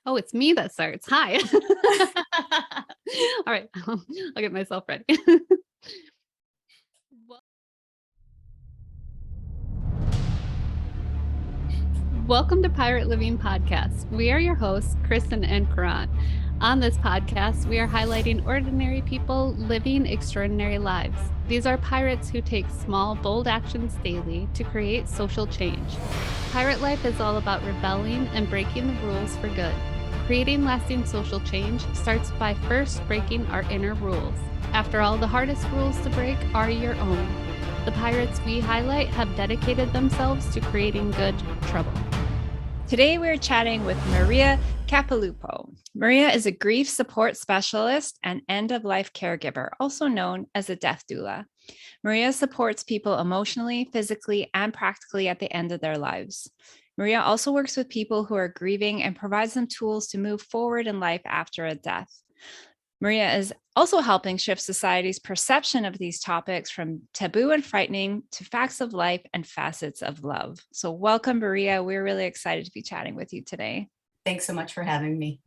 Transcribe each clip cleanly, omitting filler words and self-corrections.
Oh, it's me that starts. Hi. All right. I'll get myself ready. Wel- Welcome to Pirate Living Podcast. We are your hosts, Kristen and Karan. On this podcast, we are highlighting ordinary people living extraordinary lives. These are pirates who take small, bold actions daily to create social change. Pirate life is all about rebelling and breaking the rules for good. Creating lasting social change starts by first breaking our inner rules. After all, the hardest rules to break are your own. The pirates we highlight have dedicated themselves to creating good trouble. Today, we're chatting with Maria Capolupo. Maria is a grief support specialist and end-of-life caregiver, also known as a death doula. Maria supports people emotionally, physically, and practically at the end of their lives. Maria also works with people who are grieving and provides them tools to move forward in life after a death. Maria is also helping shift society's perception of these topics from taboo and frightening to facts of life and facets of love. So welcome, Maria. We're really excited to be chatting with you today. Thanks so much for having me.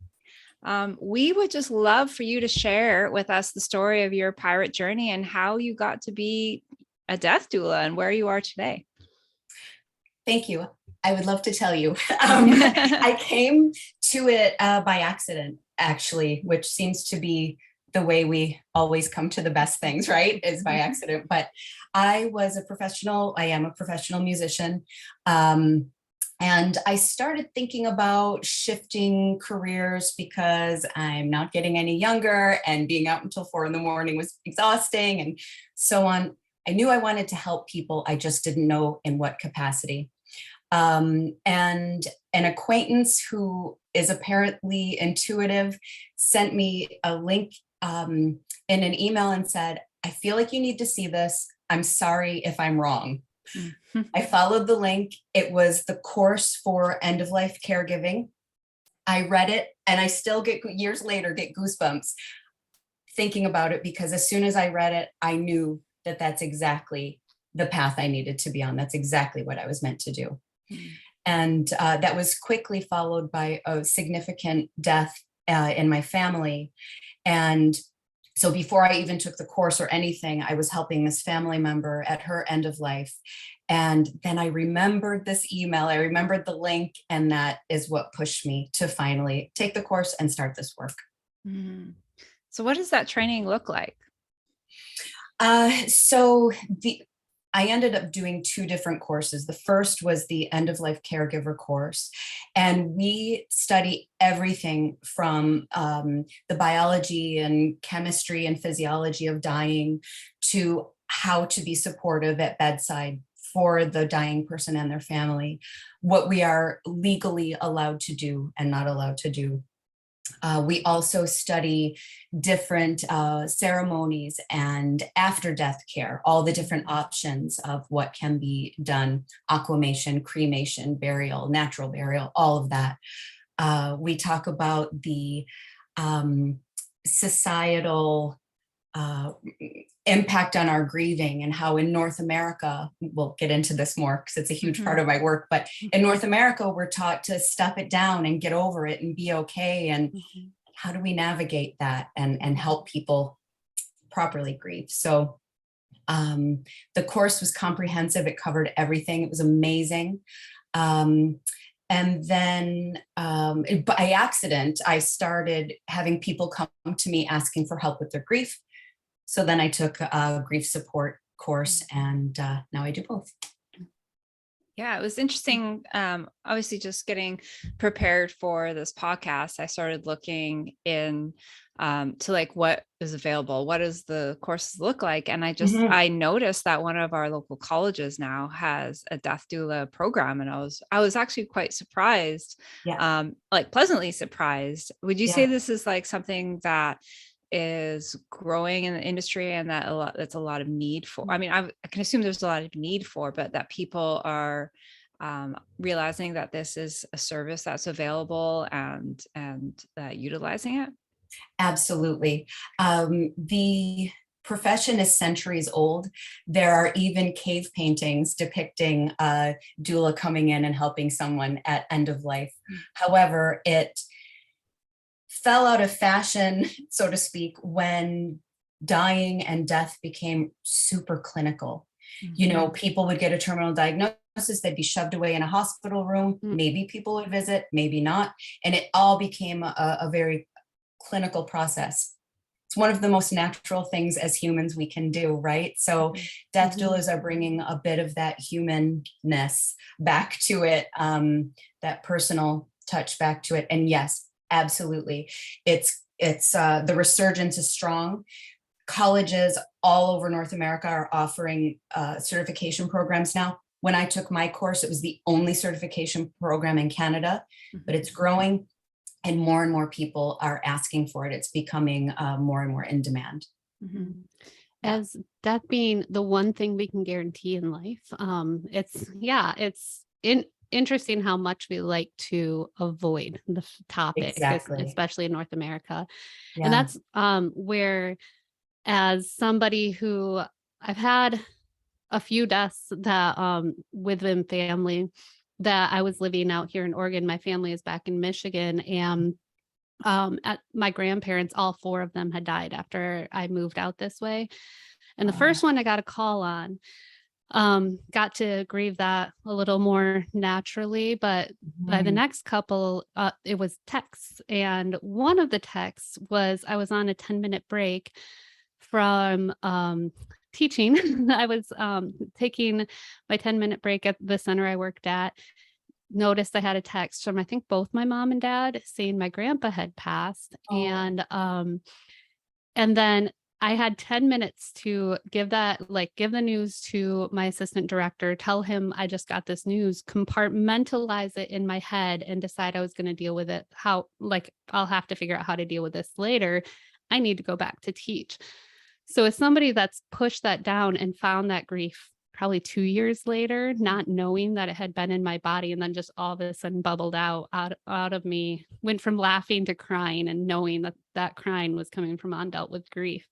We would just love for you to share with us the story of your pirate journey and how you got to be a death doula and where you are today. Thank you. I would love to tell you. I came to it by accident, actually, which seems to be the way we always come to the best things, right? Is by accident. But I am a professional musician. And I started thinking about shifting careers because I'm not getting any younger and being out until 4 a.m. was exhausting and so on. I knew I wanted to help people. I just didn't know in what capacity. And an acquaintance who is apparently intuitive sent me a link in an email and said, I feel like you need to see this. I'm sorry if I'm wrong. Mm-hmm. I followed the link. It was the course for end-of-life caregiving. I read it and I still years later get goosebumps thinking about it, because as soon as I read it, I knew that that's exactly the path I needed to be on. That's exactly what I was meant to do. And that was quickly followed by a significant death in my family. And so before I even took the course or anything, I was helping this family member at her end of life. And then I remembered this email, I remembered the link, and that is what pushed me to finally take the course and start this work. Mm-hmm. So what does that training look like? I ended up doing 2 different courses. The first was the end-of-life caregiver course, and we study everything from the biology and chemistry and physiology of dying to how to be supportive at bedside for the dying person and their family, what we are legally allowed to do and not allowed to do. We also study different ceremonies and after-death care, all the different options of what can be done: aquamation, cremation, burial, natural burial, all of that. We talk about the societal impact on our grieving and how in North America, we'll get into this more because it's a huge part of my work, but in North America, we're taught to stuff it down and get over it and be okay. And how do we navigate that and help people properly grieve? So the course was comprehensive. It covered everything. It was amazing. And then by accident, I started having people come to me asking for help with their grief. So then I took a grief support course, and now I do both. Yeah, it was interesting. Obviously, just getting prepared for this podcast, I started looking in to like what is available, what does the courses look like, and I noticed that one of our local colleges now has a death doula program, and I was actually quite surprised, like pleasantly surprised. Would you say this is like something that is growing in the industry and that's a lot of need for? I mean, I can assume there's a lot of need for, but that people are realizing that this is a service that's available and utilizing it. Absolutely. The profession is centuries old. There are even cave paintings depicting a doula coming in and helping someone at end of life. However, fell out of fashion, so to speak, when dying and death became super clinical. People would get a terminal diagnosis, they'd be shoved away in a hospital room. Maybe people would visit, maybe not. And it all became a very clinical process. It's one of the most natural things as humans we can do, right? So death doulas are bringing a bit of that humanness back to it, that personal touch back to it. And yes, absolutely. It's the resurgence is strong. Colleges all over North America are offering certification programs now. When I took my course, it was the only certification program in Canada, but it's growing and more people are asking for it. It's becoming more and more in demand. As death being the one thing we can guarantee in life, it's interesting how much we like to avoid the topic, especially in North America. And that's where, as somebody who I've had a few deaths that within family, that I was living out here in Oregon. My family is back in Michigan, and at my grandparents, all 4 of them had died after I moved out this way. And the first one I got a call on, got to grieve that a little more naturally, but by the next couple, it was texts. And one of the texts was, I was on a 10-minute break from teaching. I was taking my 10-minute break at the center I worked at. Noticed I had a text from, I think, both my mom and dad saying my grandpa had passed. And then I had 10 minutes to give the news to my assistant director, tell him I just got this news, compartmentalize it in my head and decide I was going to deal with it. I'll have to figure out how to deal with this later. I need to go back to teach. So as somebody that's pushed that down and found that grief probably 2 years later, not knowing that it had been in my body, and then just all of a sudden bubbled out of me, went from laughing to crying, and knowing that crying was coming from undealt with grief.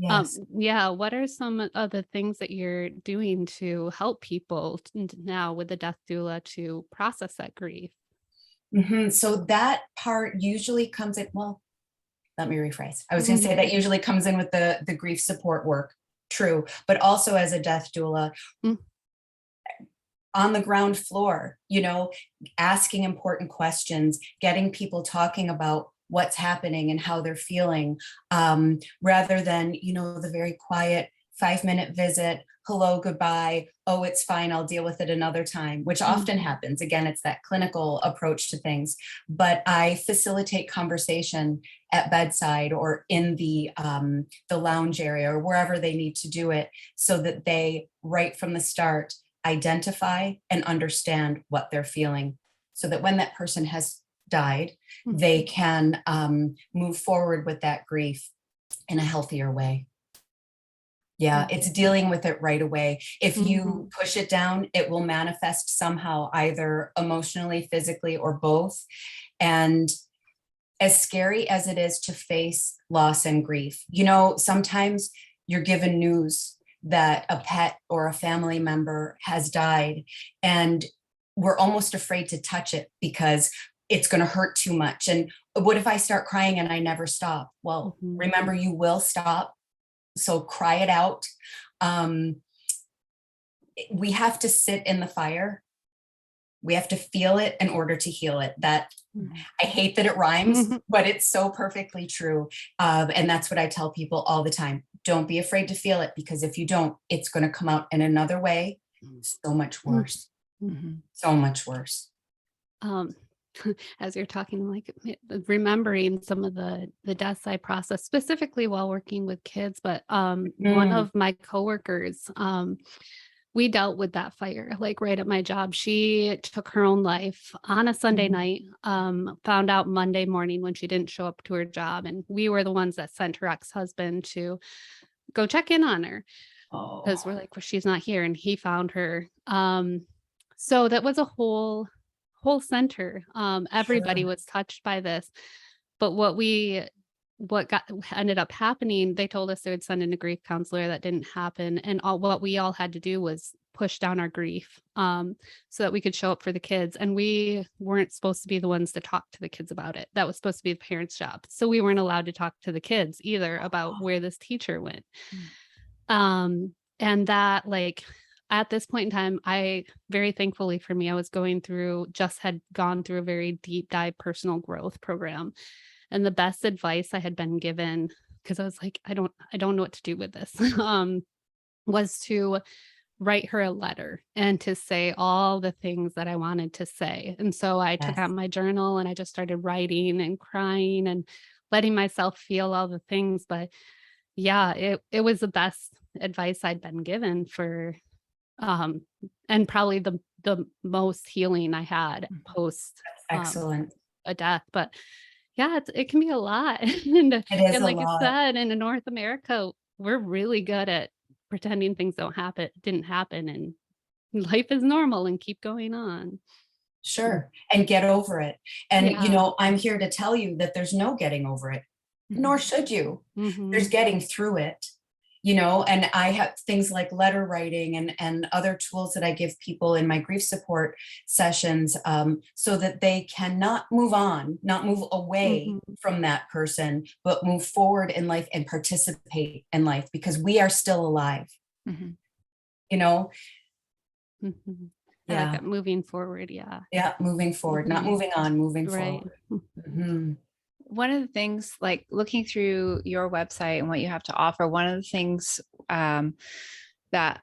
Yes. What are some of the things that you're doing to help people now with the death doula to process that grief? So that part usually comes in, well, let me rephrase. I was going to say that usually comes in with the grief support work. True. But also as a death doula, on the ground floor, asking important questions, getting people talking about what's happening and how they're feeling, rather than, the very quiet 5-minute visit, hello, goodbye, oh, it's fine, I'll deal with it another time, which often happens. Again, it's that clinical approach to things. But I facilitate conversation at bedside or in the lounge area or wherever they need to do it, so that they, right from the start, identify and understand what they're feeling, so that when that person has died, they can move forward with that grief in a healthier way. Yeah, it's dealing with it right away. If you push it down, it will manifest somehow, either emotionally, physically, or both. And as scary as it is to face loss and grief, sometimes you're given news that a pet or a family member has died, and we're almost afraid to touch it because it's going to hurt too much. And what if I start crying and I never stop? Well, remember, you will stop. So cry it out. We have to sit in the fire. We have to feel it in order to heal it. That I hate that it rhymes, but it's so perfectly true. And that's what I tell people all the time. Don't be afraid to feel it, because if you don't, it's going to come out in another way. So much worse. So much worse. As you're talking, like remembering some of the deaths I processed, specifically while working with kids, but one of my coworkers, we dealt with that fire, like right at my job. She took her own life on a Sunday night, found out Monday morning when she didn't show up to her job. And we were the ones that sent her ex-husband to go check in on her, because we're like, well, she's not here. And he found her. So that was a whole center. Everybody was touched by this. But what ended up happening, they told us they would send in a grief counselor. That didn't happen. And what we all had to do was push down our grief, so that we could show up for the kids. And we weren't supposed to be the ones to talk to the kids about it. That was supposed to be the parents' job. So we weren't allowed to talk to the kids either about where this teacher went. And that, like, at this point in time, I very thankfully for me, I was had gone through a very deep dive personal growth program. And the best advice I had been given, because I was like, I don't know what to do with this, was to write her a letter and to say all the things that I wanted to say. And so I took out my journal and I just started writing and crying and letting myself feel all the things. But yeah, it was the best advice I'd been given for, and probably the most healing I had post Excellent. a death. But yeah, it can be a lot. And It is a like lot. I said, in North America, we're really good at pretending things didn't happen, and life is normal and keep going on. Sure. And get over it. And, Yeah. I'm here to tell you that there's no getting over it, nor should you. There's getting through it, and I have things like letter writing and other tools that I give people in my grief support sessions, so that they cannot move on, not move away from that person, but move forward in life and participate in life, because we are still alive. I like that, moving forward. Yeah, moving forward, not moving on, moving forward. One of the things, like looking through your website and what you have to offer, one of the things that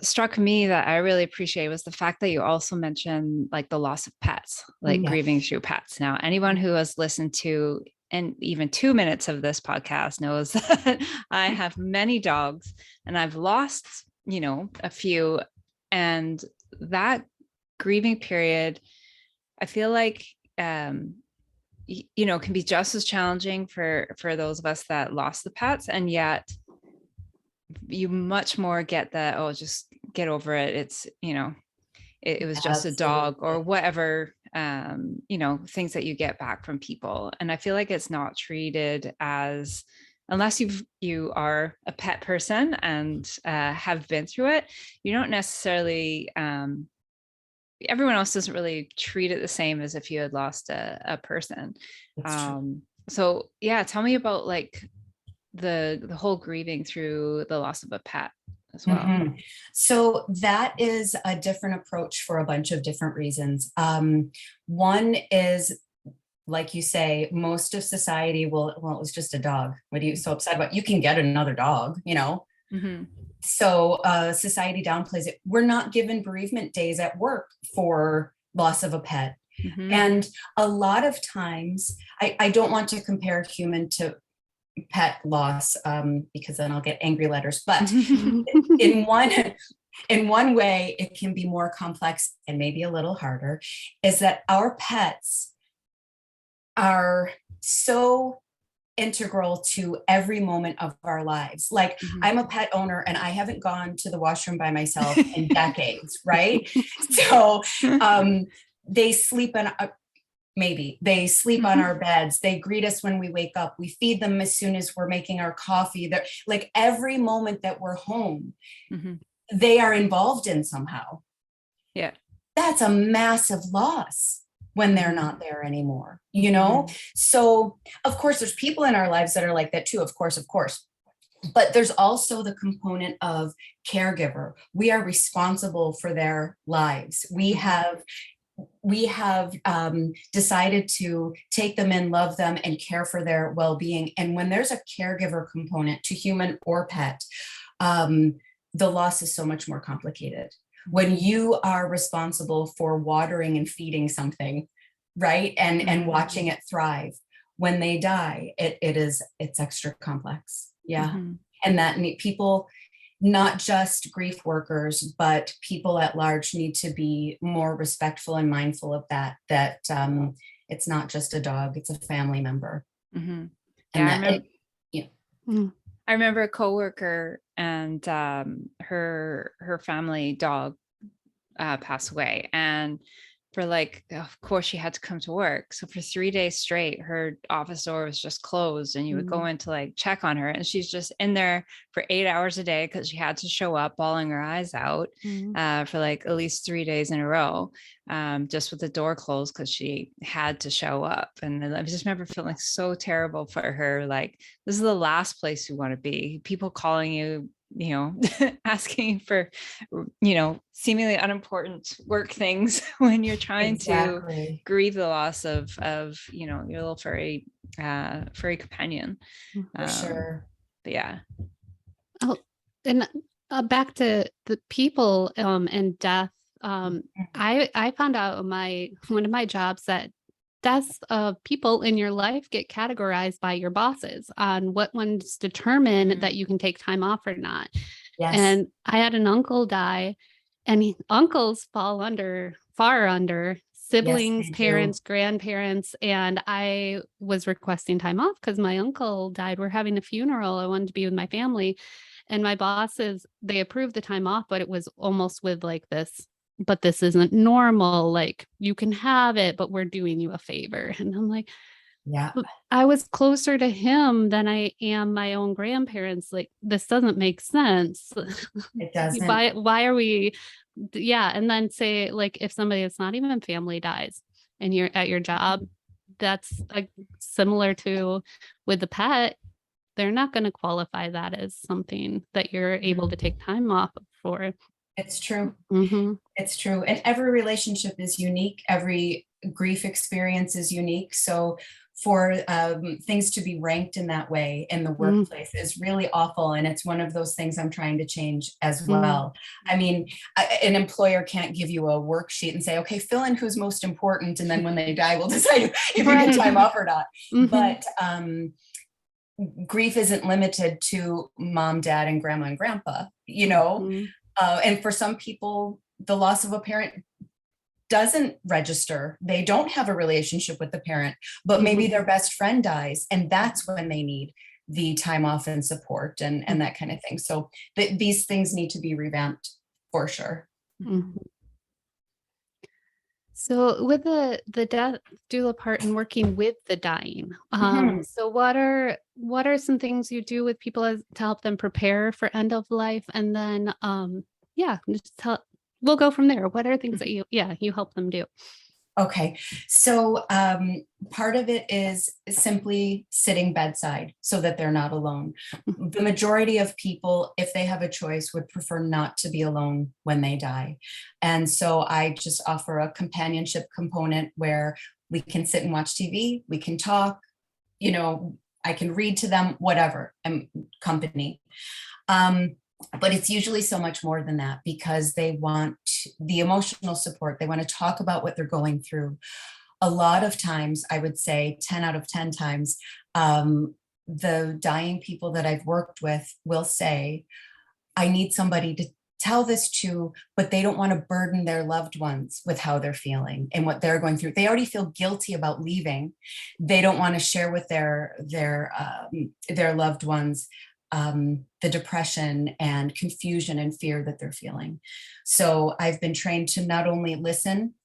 struck me that I really appreciate was the fact that you also mentioned like the loss of pets, like grieving through pets. Now, anyone who has listened to and even 2 minutes of this podcast knows that I have many dogs and I've lost, a few. And that grieving period, I feel like, can be just as challenging for those of us that lost the pets. And yet you much more get that, oh, just get over it. It's, it was just a dog or whatever, things that you get back from people. And I feel like it's not treated as, unless you are a pet person and have been through it, you don't necessarily, everyone else doesn't really treat it the same as if you had lost a person. So yeah, tell me about like the whole grieving through the loss of a pet as well. So that is a different approach for a bunch of different reasons. One is, like you say, most of society well, it was just a dog. What are you so upset about? You can get another dog, So society downplays it. We're not given bereavement days at work for loss of a pet. And a lot of times, I don't want to compare human to pet loss, because then I'll get angry letters. But in one way, it can be more complex and maybe a little harder, is that our pets are so integral to every moment of our lives. Like I'm a pet owner and I haven't gone to the washroom by myself in decades, right? So they sleep in they sleep on our beds. They greet us when we wake up. We feed them as soon as we're making our coffee. They're like every moment that we're home, they are involved in somehow. Yeah. That's a massive loss when they're not there anymore, So of course there's people in our lives that are like that too, of course. But there's also the component of caregiver. We are responsible for their lives. We have decided to take them in, love them, and care for their well-being. And when there's a caregiver component to human or pet, the loss is so much more complicated. When you are responsible for watering and feeding something, right, and watching it thrive, when they die, it's extra complex. And that people, not just grief workers, but people at large, need to be more respectful and mindful of that it's not just a dog, it's a family member. I remember a coworker and her family dog passed away, and for like, of course she had to come to work. So for 3 days straight, her office door was just closed, and you would go in to like check on her, and she's just in there for 8 hours a day because she had to show up bawling her eyes out for like at least 3 days in a row, just with the door closed because she had to show up. And then I just remember feeling so terrible for her. Like, this is the last place you want to be. People calling you, asking for, seemingly unimportant work things when you're trying to grieve the loss of, your little furry companion. For sure. But yeah. Oh, and back to the people and death. I found out one of my jobs that deaths of people in your life get categorized by your bosses on what ones determine that you can take time off or not. Yes. And I had an uncle die, and uncles fall far under siblings, Yes, parents, grandparents. And I was requesting time off because my uncle died. We're having a funeral. I wanted to be with my family. And my bosses, they approved the time off, but it was almost with like this, but this isn't normal. Like, you can have it, but we're doing you a favor. And I'm like, yeah, I was closer to him than I am my own grandparents. Like, this doesn't make sense. It doesn't. Why are we? Yeah. And then say, like, if somebody that's not even family dies and you're at your job, that's like similar to with the pet, they're not going to qualify that as something that you're able to take time off for. It's true. It's true. And every relationship is unique. Every grief experience is unique. So for things to be ranked in that way in the workplace is really awful. And it's one of those things I'm trying to change as well. I mean, an employer can't give you a worksheet and say, okay, fill in who's most important. And then when they die, we'll decide if you get time off or not. But grief isn't limited to mom, dad, and grandma and grandpa, and for some people, the loss of a parent doesn't register. They don't have a relationship with the parent, but maybe their best friend dies, and that's when they need the time off and support and that kind of thing. So these things need to be revamped for sure. So with the death doula part and working with the dying, so what are some things you do with people to help them prepare for end of life? And then, we'll go from there. What are things that you help them do? Okay. So part of it is simply sitting bedside so that they're not alone. The majority of people, if they have a choice, would prefer not to be alone when they die. And so I just offer a companionship component where we can sit and watch TV, we can talk, I can read to them, whatever, company. But it's usually so much more than that because they want the emotional support. They want to talk about what they're going through. A lot of times, I would say 10 out of 10 times, the dying people that I've worked with will say, I need somebody to tell this to, but they don't want to burden their loved ones with how they're feeling and what they're going through. They already feel guilty about leaving. They don't want to share with their loved ones the depression and confusion and fear that they're feeling. So I've been trained to not only listen,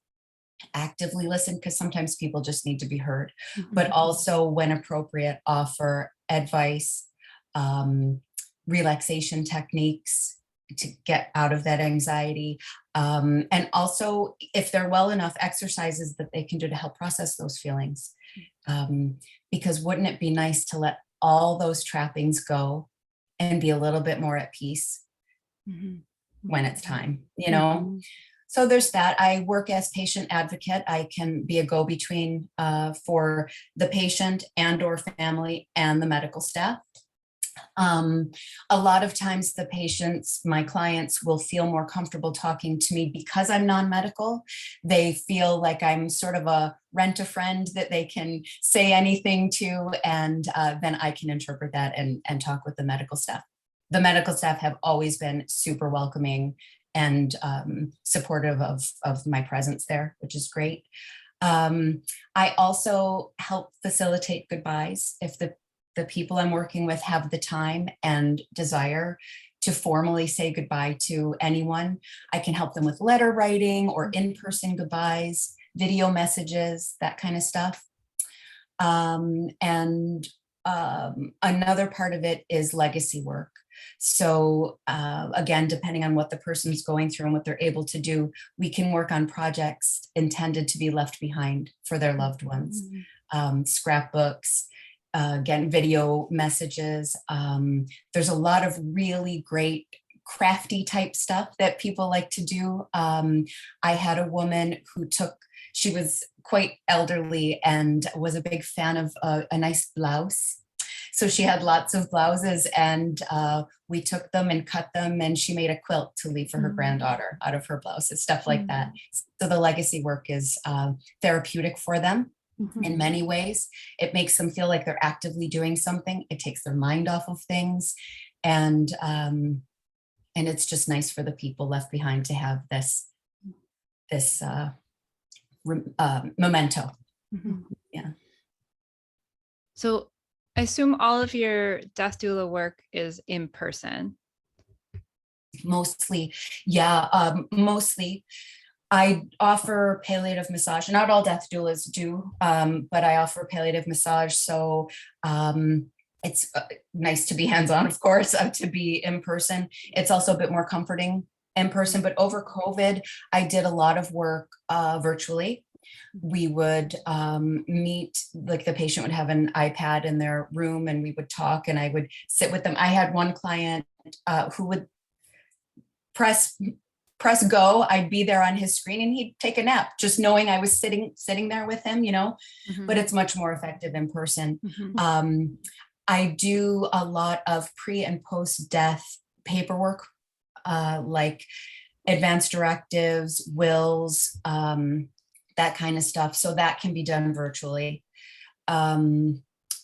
actively listen, because sometimes people just need to be heard, but also when appropriate, offer advice, relaxation techniques to get out of that anxiety. And also, if they're well enough, exercises that they can do to help process those feelings. Because wouldn't it be nice to let all those trappings go and be a little bit more at peace when it's time, So there's that. I work as patient advocate. I can be a go-between for the patient and or family and the medical staff. A lot of times the patients, my clients, will feel more comfortable talking to me because I'm non-medical. They feel like I'm sort of a rent-a-friend that they can say anything to, and then I can interpret that and talk with the medical staff. The medical staff have always been super welcoming and supportive of my presence there, which is great. I also help facilitate goodbyes. If the people I'm working with have the time and desire to formally say goodbye to anyone, I can help them with letter writing or in-person goodbyes. video messages, that kind of stuff. And another part of it is legacy work. So again, depending on what the person's going through and what they're able to do, we can work on projects intended to be left behind for their loved ones. Scrapbooks, again, video messages. There's a lot of really great crafty type stuff that people like to do. I had a woman who she was quite elderly and was a big fan of a nice blouse. So she had lots of blouses, and we took them and cut them, and she made a quilt to leave for her granddaughter out of her blouses, stuff like that. So the legacy work is therapeutic for them in many ways. It makes them feel like they're actively doing something. It takes their mind off of things. And it's just nice for the people left behind to have this memento. Yeah. So I assume all of your death doula work is in person. Mostly, yeah. Mostly, I offer palliative massage. Not all death doulas do, but I offer palliative massage. So it's nice to be hands-on, of course, to be in person. It's also a bit more comforting in person. But over COVID, I did a lot of work virtually. We would meet, like the patient would have an iPad in their room and we would talk and I would sit with them. I had one client who would press go. I'd be there on his screen and he'd take a nap, just knowing I was sitting there with him, but it's much more effective in person. I do a lot of pre and post death paperwork, like advance directives, wills, that kind of stuff. So that can be done virtually. And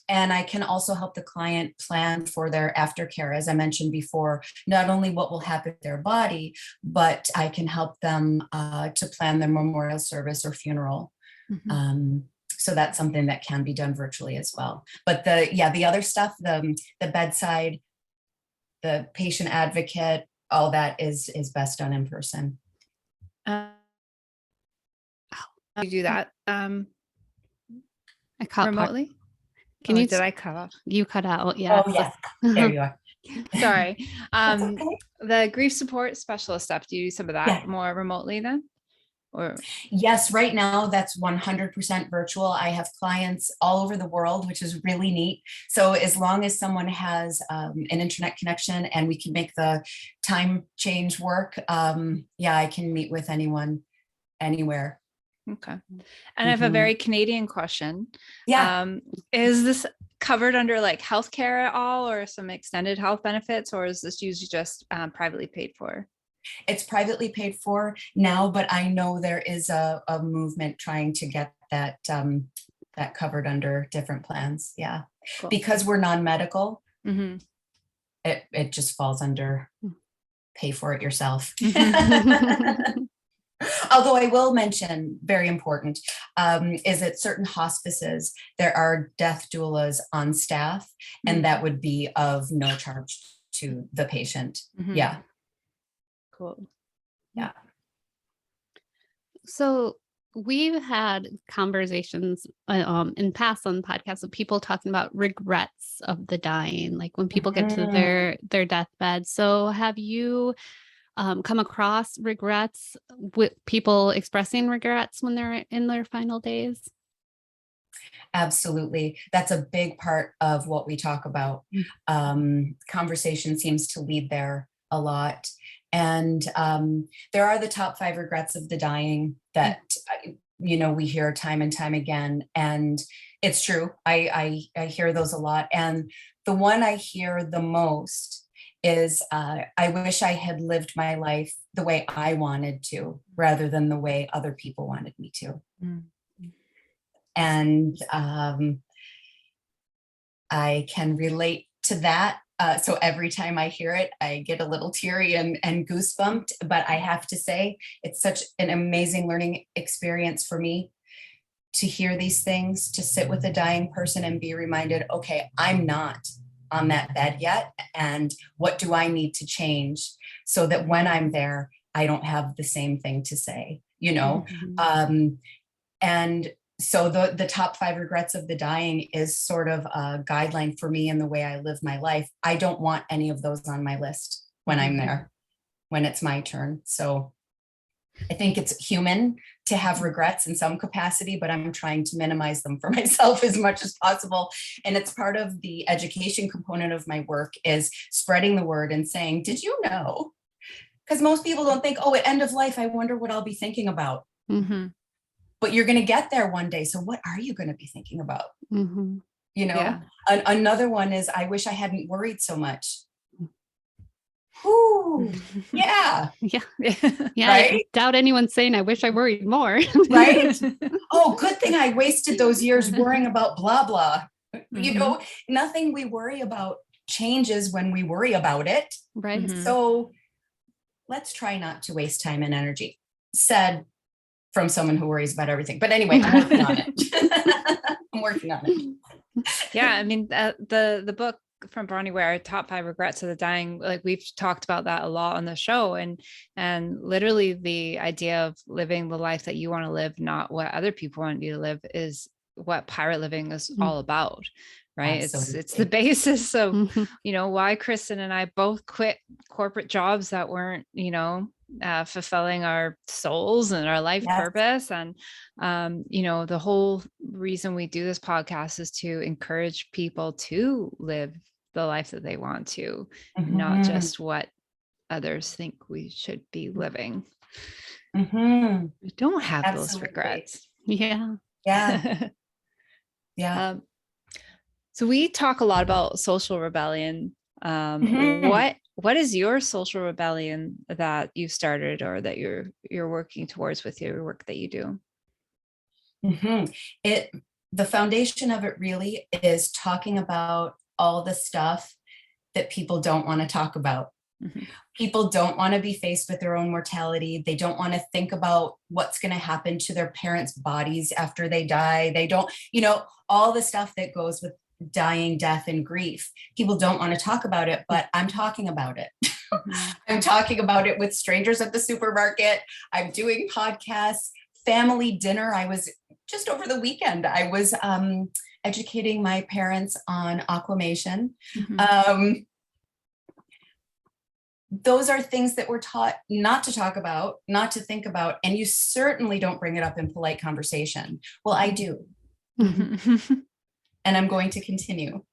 I can also help the client plan for their aftercare. As I mentioned before, not only what will happen to their body, but I can help them to plan their memorial service or funeral. So that's something that can be done virtually as well. But the other stuff, the bedside, the patient advocate, all that is best done in person. You do that I caught remotely? Can you? Did I cut off? You cut out. Yeah. Oh, yes. There you are. Sorry. Okay. The grief support specialist stuff, do you do some of that more remotely then? Or yes, right now that's 100% virtual. I have clients all over the world, which is really neat. So as long as someone has an internet connection and we can make the time change work, I can meet with anyone, anywhere. Okay. And I have a very Canadian question. Yeah. Is this covered under like healthcare at all or some extended health benefits, or is this usually just privately paid for? It's privately paid for now, but I know there is a movement trying to get that that covered under different plans. Yeah. Cool. Because we're non-medical, it just falls under pay for it yourself. Although I will mention, very important, is at certain hospices, there are death doulas on staff, and that would be of no charge to the patient. Yeah. Cool. Yeah. So we've had conversations in past on podcasts of people talking about regrets of the dying, like when people get to their deathbed. So have you come across regrets with people expressing regrets when they're in their final days? Absolutely. That's a big part of what we talk about. Conversation seems to lead there a lot. And there are the top 5 regrets of the dying that, we hear time and time again. And it's true. I hear those a lot. And the one I hear the most is I wish I had lived my life the way I wanted to, rather than the way other people wanted me to. And I can relate to that. So every time I hear it, I get a little teary and goosebumped, but I have to say it's such an amazing learning experience for me to hear these things, to sit with a dying person and be reminded, okay, I'm not on that bed yet. And what do I need to change so that when I'm there, I don't have the same thing to say, And so the top 5 regrets of the dying is sort of a guideline for me in the way I live my life. I don't want any of those on my list when I'm there, when it's my turn. So I think it's human to have regrets in some capacity, but I'm trying to minimize them for myself as much as possible. And it's part of the education component of my work is spreading the word and saying, did you know? Because most people don't think, oh, at end of life, I wonder what I'll be thinking about. Mm-hmm. But you're going to get there one day. So what are you going to be thinking about? Mm-hmm. You know, Yeah. Another one is, I wish I hadn't worried so much. Ooh, yeah. Yeah. Yeah. Right? I doubt anyone's saying, I wish I worried more. Right? Oh, good thing I wasted those years worrying about blah, blah. You know, nothing we worry about changes when we worry about it. Right. So let's try not to waste time and energy. Said from someone who worries about everything. But anyway, I'm working on it. I'm working on it. Yeah. I mean, the book from Bronnie Ware, Top 5 Regrets of the Dying, like we've talked about that a lot on the show, and literally the idea of living the life that you want to live, not what other people want you to live, is what pirate living is all about. Right. Absolutely. It's the basis of, you know, why Kristen and I both quit corporate jobs that weren't, you know, fulfilling our souls and our life purpose. And, you know, the whole reason we do this podcast is to encourage people to live the life that they want to, not just what others think we should be living. We don't have those regrets. Yeah. Yeah. Yeah. So we talk a lot about social rebellion. What is your social rebellion that you started or that you're working towards with your work that you do? The foundation of it really is talking about all the stuff that people don't want to talk about. People don't want to be faced with their own mortality. They don't want to think about what's going to happen to their parents' bodies after they die. They don't, you know, all the stuff that goes with dying, death, and grief. People don't want to talk about it, but I'm talking about it. I'm talking about it with strangers at the supermarket. I'm doing podcasts, family dinner. I was just over the weekend, I was educating my parents on aquamation. Those are things that we're taught not to talk about, not to think about, and you certainly don't bring it up in polite conversation. Well, I do. And I'm going to continue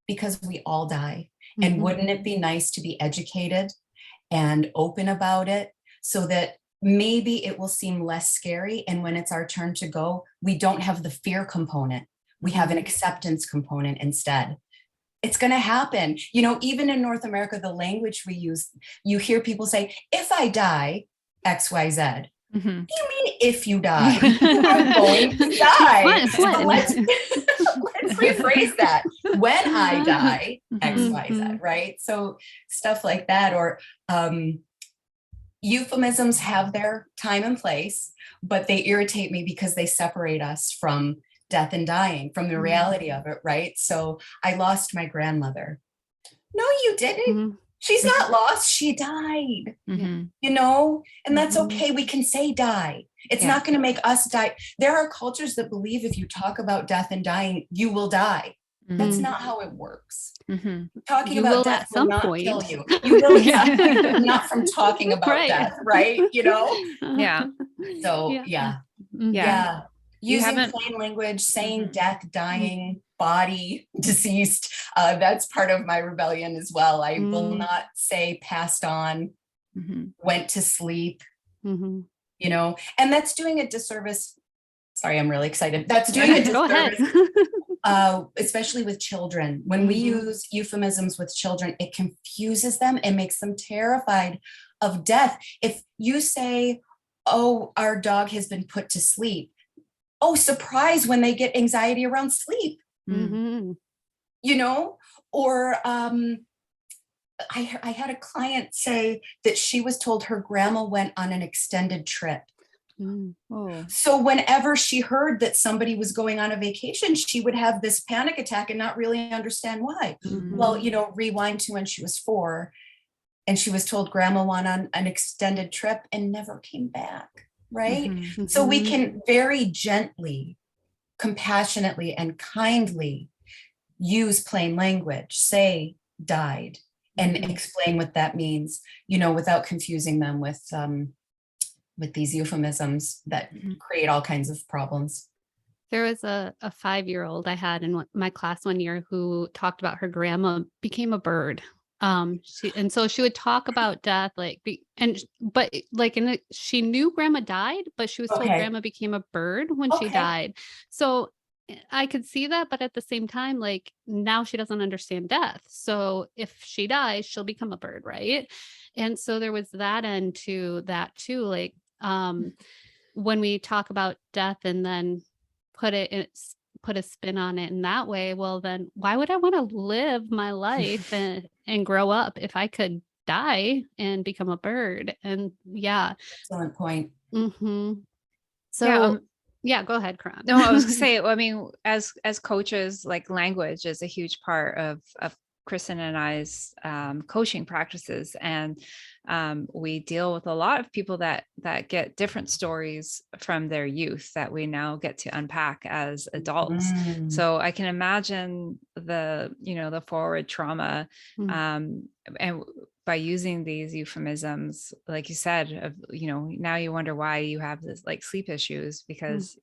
because we all die. And wouldn't it be nice to be educated and open about it so that maybe it will seem less scary. And when it's our turn to go, we don't have the fear component. We have an acceptance component instead. It's going to happen. You know, even in North America, the language we use, you hear people say, if I die, X, Y, Z. You mean if you die? I'm going to die. So let's rephrase that. When I die, X, Y, Z, right? So stuff like that, or euphemisms have their time and place, but they irritate me because they separate us from death and dying, from the reality of it, right? So I lost my grandmother. No, you didn't. She's not lost. She died, you know, and that's okay. We can say die. It's not going to make us die. There are cultures that believe if you talk about death and dying, you will die. That's not how it works. Talking you about will death at some will not point. kill you. You will not from talking about death, right? You know? Yeah. So yeah. Using plain language, saying death, dying, body, deceased. That's part of my rebellion as well. I will not say passed on, went to sleep, you know, and that's doing a disservice. Sorry, I'm really excited. That's doing a disservice, especially with children. When we use euphemisms with children, it confuses them and makes them terrified of death. If you say, oh, our dog has been put to sleep, oh, surprise when they get anxiety around sleep, you know, or I had a client say that she was told her grandma went on an extended trip. So whenever she heard that somebody was going on a vacation, she would have this panic attack and not really understand why. Well, you know, rewind to when she was 4 and she was told grandma went on an extended trip and never came back. right? Mm-hmm. So we can very gently, compassionately, and kindly use plain language, say died, and explain what that means, without confusing them with these euphemisms that create all kinds of problems. There was a 5-year-old I had in my class one year who talked about her grandma became a bird. So she would talk about death, she knew grandma died, but she was told Okay. grandma became a bird when she died. So I could see that, but at the same time, like now she doesn't understand death. So if she dies, she'll become a bird, right? And so there was that end to that too. Like when we talk about death and then put it in put a spin on it in that way, well then why would I want to live my life and grow up if I could die and become a bird? And yeah. Excellent point. So yeah, go ahead, Karan. No, I was gonna say, I mean, as coaches, like language is a huge part of Kristen and I's coaching practices, and we deal with a lot of people that get different stories from their youth that we now get to unpack as adults. So I can imagine the forward trauma, and by using these euphemisms, like you said, of now you wonder why you have this like sleep issues because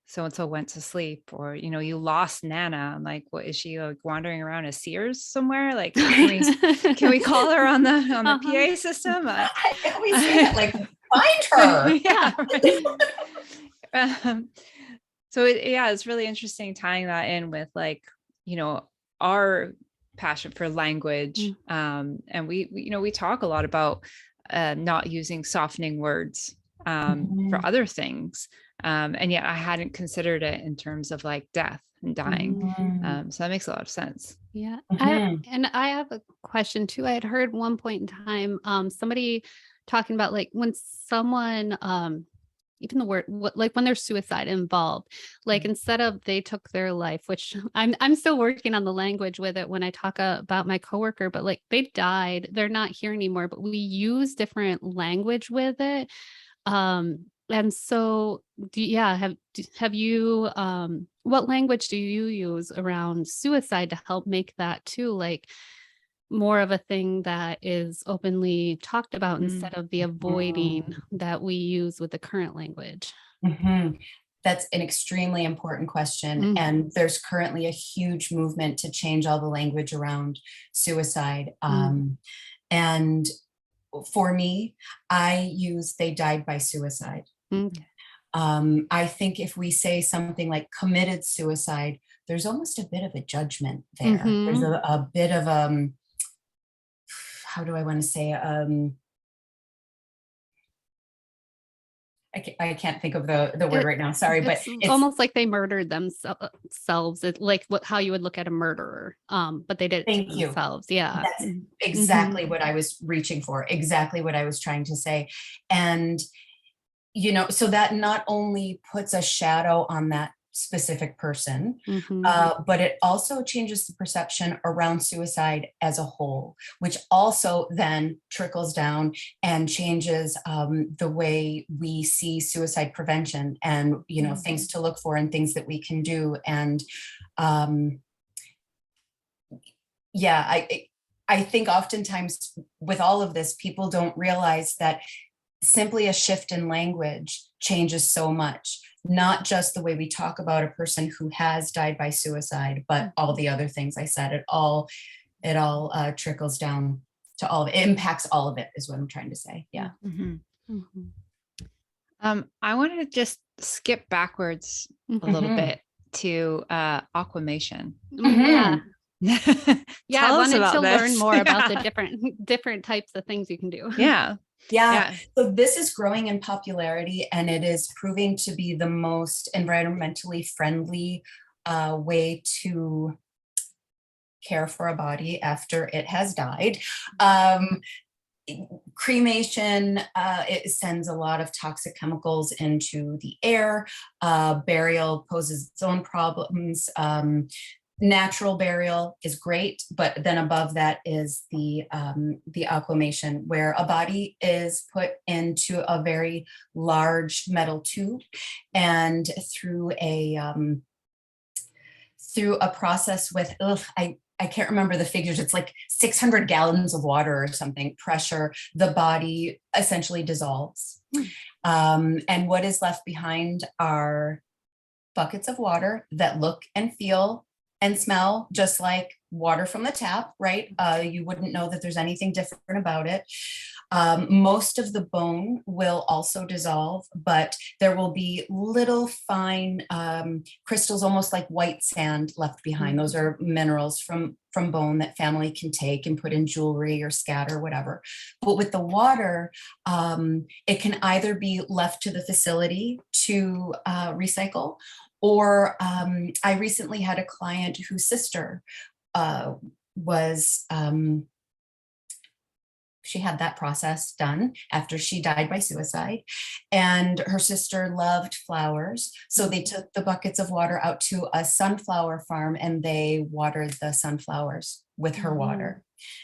so and so went to sleep, or you lost Nana. I'm like, what is she, like wandering around a Sears somewhere? Like, can we call her on the PA system? I always say that, like, find her. So it's really interesting tying that in with like our passion for language, and we talk a lot about not using softening words for other things. And yet I hadn't considered it in terms of like death and dying. So that makes a lot of sense. Yeah. I have a question too. I had heard one point in time, somebody talking about like when someone, even the word, like when there's suicide involved, like instead of they took their life, which I'm still working on the language with it when I talk about my coworker, but like they died, they're not here anymore, but we use different language with it. And so, have you, what language do you use around suicide to help make that too, like more of a thing that is openly talked about instead of the avoiding that we use with the current language? That's an extremely important question. And there's currently a huge movement to change all the language around suicide. And for me, I use they died by suicide. I think if we say something like committed suicide, there's almost a bit of a judgment there. There's a bit of how do I want to say, I can't think of the word right now. Sorry, but it's almost like they murdered themselves. It's like how you would look at a murderer, but they did it to themselves. Yeah, that's exactly what I was reaching for. Exactly what I was trying to say, and so that not only puts a shadow on that specific person, but it also changes the perception around suicide as a whole, which also then trickles down and changes the way we see suicide prevention and, things to look for and things that we can do. And I think oftentimes with all of this, people don't realize that simply a shift in language changes so much, not just the way we talk about a person who has died by suicide, but all the other things I said. It all trickles down to all of it. It impacts all of it is what I'm trying to say. Yeah. I want to just skip backwards a little bit to aquamation. Yeah. I wanted to this. learn more about the different types of things you can do. Yeah. So this is growing in popularity, and it is proving to be the most environmentally friendly way to care for a body after it has died. Cremation, it sends a lot of toxic chemicals into the air. Burial poses its own problems. Natural burial is great, but then above that is the aquamation, where a body is put into a very large metal tube, and through a process with I can't remember the figures. It's like 600 gallons of water or something, pressure, the body essentially dissolves. And what is left behind are buckets of water that look and feel and smell just like water from the tap, right? You wouldn't know that there's anything different about it. Most of the bone will also dissolve, but there will be little fine crystals, almost like white sand, left behind. Those are minerals from bone that family can take and put in jewelry or scatter, whatever. But with the water, it can either be left to the facility to recycle, or I recently had a client whose sister she had that process done after she died by suicide, and her sister loved flowers. So they took the buckets of water out to a sunflower farm and they watered the sunflowers with her water.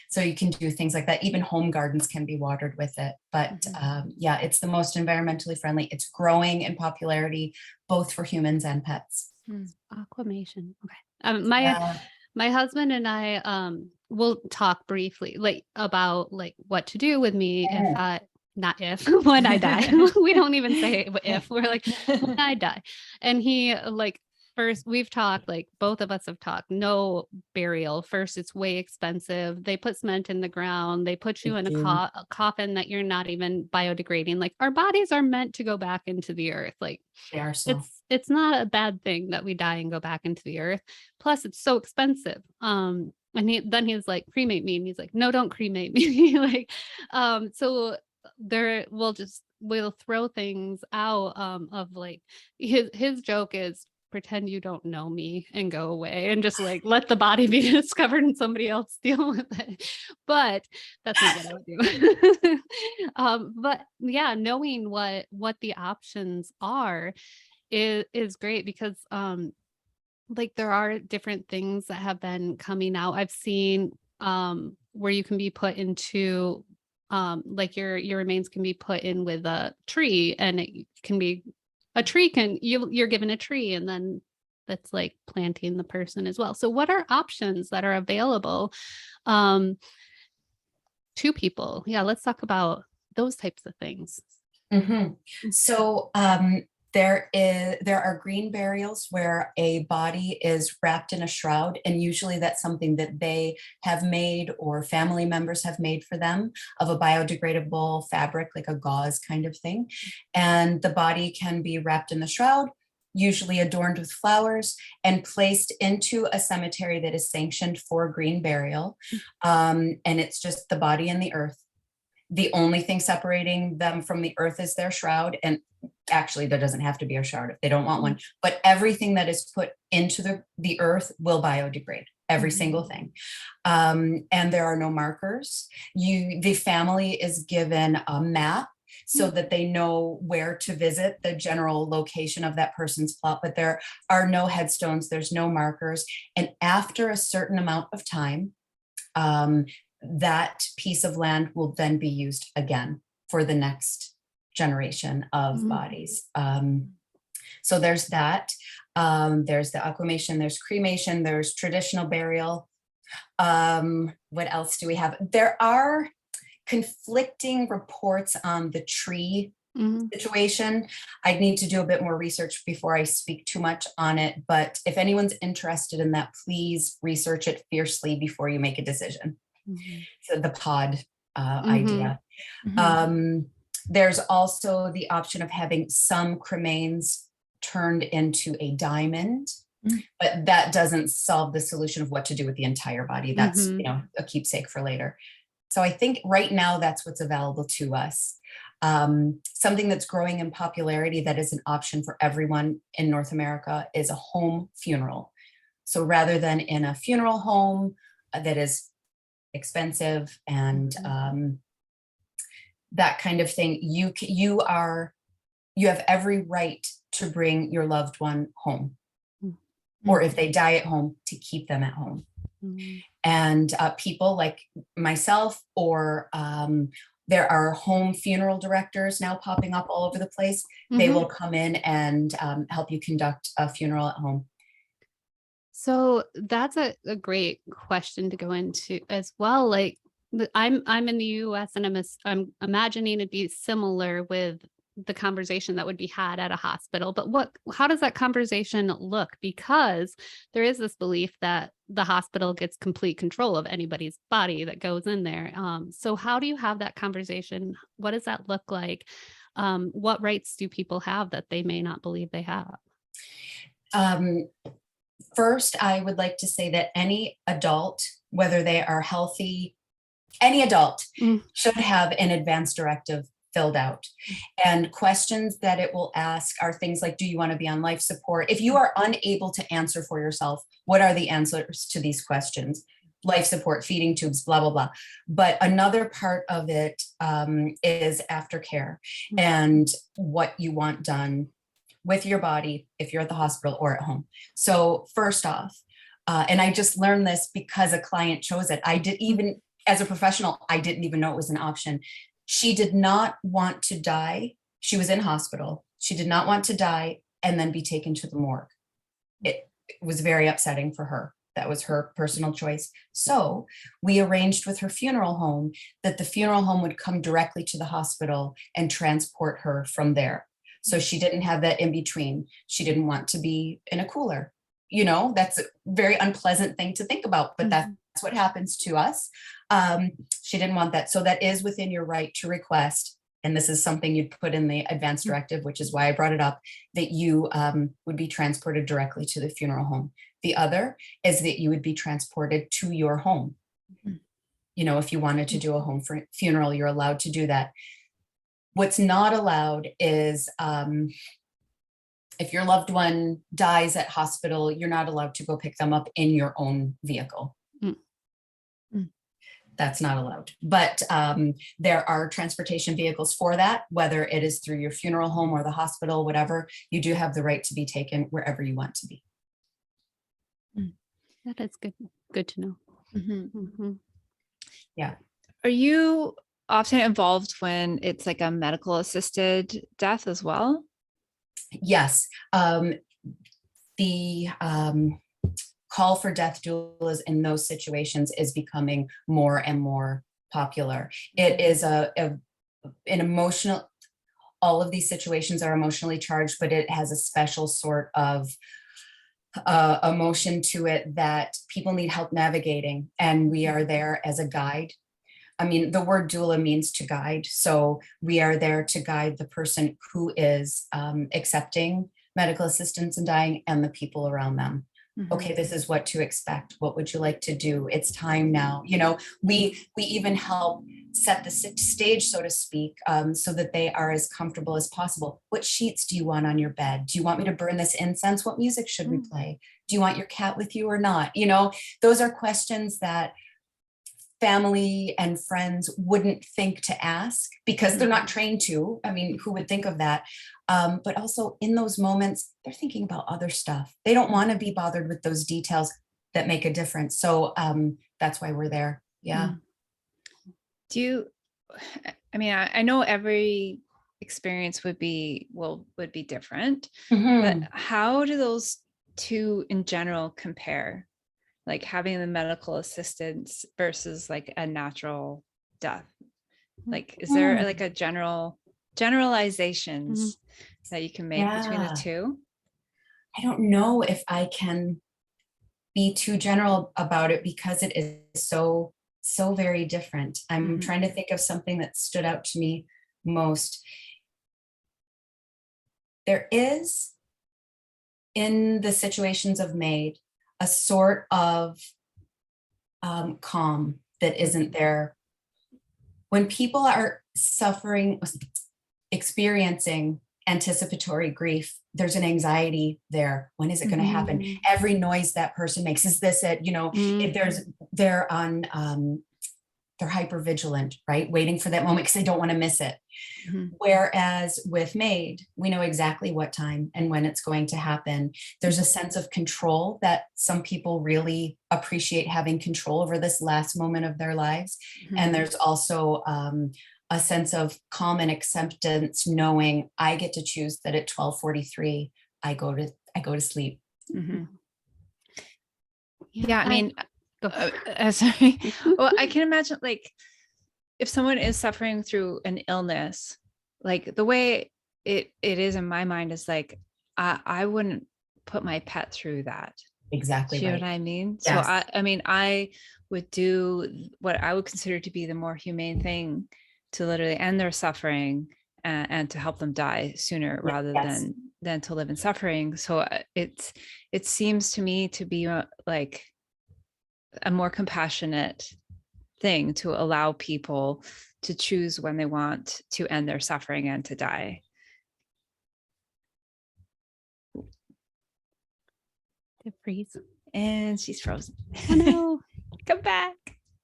So you can do things like that. Even home gardens can be watered with it. But yeah, it's the most environmentally friendly. It's growing in popularity, both for humans and pets. Aquamation. Okay. My husband and I will talk briefly about what to do with me if when I die. We don't even say if, we're like, when I die. And he first we've talked, both of us have talked, no burial. First, it's way expensive. They put cement in the ground. They put you in a coffin that you're not even biodegrading. Our bodies are meant to go back into the earth. They are so. It's not a bad thing that we die and go back into the earth. Plus, it's so expensive. And then he's like, cremate me. And he's like, no, don't cremate me. So we'll throw things out of his joke is, pretend you don't know me and go away and just let the body be discovered and somebody else deal with it. But that's not what I would do. But yeah, knowing what the options are is great, because there are different things that have been coming out. I've seen where you can be put into your remains can be put in with a tree, and it can be a tree you're given a tree, and then that's planting the person as well. So what are options that are available to people? Yeah, let's talk about those types of things. So there are green burials where a body is wrapped in a shroud, and usually that's something that they have made or family members have made for them, of a biodegradable fabric, like a gauze kind of thing. And the body can be wrapped in the shroud, usually adorned with flowers, and placed into a cemetery that is sanctioned for green burial. And it's just the body and the earth. The only thing separating them from the earth is their shroud. And actually, there doesn't have to be a shroud if they don't want one, but everything that is put into the earth will biodegrade, every single thing. And there are no markers. The family is given a map so that they know where to visit, the general location of that person's plot, but there are no headstones, there's no markers. And after a certain amount of time, that piece of land will then be used again for the next generation of bodies. So there's that. There's the aquamation, there's cremation, there's traditional burial. What else do we have? There are conflicting reports on the tree situation. I'd need to do a bit more research before I speak too much on it. But if anyone's interested in that, please research it fiercely before you make a decision. So the pod idea. There's also the option of having some cremains turned into a diamond, but that doesn't solve the solution of what to do with the entire body. That's a keepsake for later. So I think right now that's what's available to us. Something that's growing in popularity that is an option for everyone in North America is a home funeral. So rather than in a funeral home that is expensive and that kind of thing, you have every right to bring your loved one home. or if they die at home, to keep them at home. And people like myself, or there are home funeral directors now popping up all over the place. They will come in and help you conduct a funeral at home. So that's a great question to go into as well. Like I'm in the US, and I'm imagining it'd be similar with the conversation that would be had at a hospital. But how does that conversation look? Because there is this belief that the hospital gets complete control of anybody's body that goes in there. So how do you have that conversation? What does that look like? What rights do people have that they may not believe they have? First, I would like to say that any adult, whether they are healthy, any adult should have an advance directive filled out. And questions that it will ask are things like, do you want to be on life support? If you are unable to answer for yourself, what are the answers to these questions? Life support, feeding tubes, blah, blah, blah. But another part of it is aftercare and what you want done with your body if you're at the hospital or at home. So first off, and I just learned this because a client chose it. As a professional, I didn't even know it was an option. She did not want to die. She was in hospital. She did not want to die and then be taken to the morgue. It was very upsetting for her. That was her personal choice. So we arranged with her funeral home that the funeral home would come directly to the hospital and transport her from there. So she didn't have that in between. She didn't want to be in a cooler. That's a very unpleasant thing to think about, but that's what happens to us. She didn't want that. So that is within your right to request. And this is something you'd put in the advance directive, which is why I brought it up, that you would be transported directly to the funeral home. The other is that you would be transported to your home. If you wanted to do a home funeral, you're allowed to do that. What's not allowed is if your loved one dies at hospital, you're not allowed to go pick them up in your own vehicle. That's not allowed. But there are transportation vehicles for that, whether it is through your funeral home or the hospital, whatever. You do have the right to be taken wherever you want to be. That is good to know. Yeah. Are you often involved when it's like a medical assisted death as well? Yes. The call for death doulas in those situations is becoming more and more popular. It is an emotional, all of these situations are emotionally charged, but it has a special sort of emotion to it that people need help navigating. And we are there as a guide. I mean, the word doula means to guide. So we are there to guide the person who is accepting medical assistance and dying and the people around them. Okay, this is what to expect. What would you like to do? It's time now. We even help set the stage, so to speak, so that they are as comfortable as possible. What sheets do you want on your bed? Do you want me to burn this incense? What music should we play? Do you want your cat with you or not? Those are questions that family and friends wouldn't think to ask because they're not trained to. I mean, who would think of that? But also in those moments, they're thinking about other stuff. They don't want to be bothered with those details that make a difference. So that's why we're there. Yeah. I know every experience would be different, but how do those two in general compare? Like having the medical assistance versus like a natural death? Like, is there like a generalizations that you can make between the two? I don't know if I can be too general about it because it is so very different. I'm trying to think of something that stood out to me most. There is, in the situations of MAID, a sort of calm that isn't there. When people are experiencing anticipatory grief, there's an anxiety there. When is it going to happen? Every noise that person makes, is this it? If they're on they're hyper vigilant, right? Waiting for that moment because they don't want to miss it. Mhm. Whereas with MAID, we know exactly what time and when it's going to happen. There's a sense of control that some people really appreciate, having control over this last moment of their lives. And there's also a sense of calm and acceptance, knowing I get to choose that at 12:43, I go to sleep. Mhm. Yeah, Yeah, I mean, go. sorry. Well, I can imagine, like, if someone is suffering through an illness, like the way it is in my mind is like, I wouldn't put my pet through that. Exactly Do you know right. what I mean? So Yes. I mean, I would do what I would consider to be the more humane thing to literally end their suffering and to help them die sooner rather Yes. than to live in suffering. So it seems to me to be like a more compassionate thing to allow people to choose when they want to end their suffering and to die. To freeze. And she's frozen. Oh no. Come back.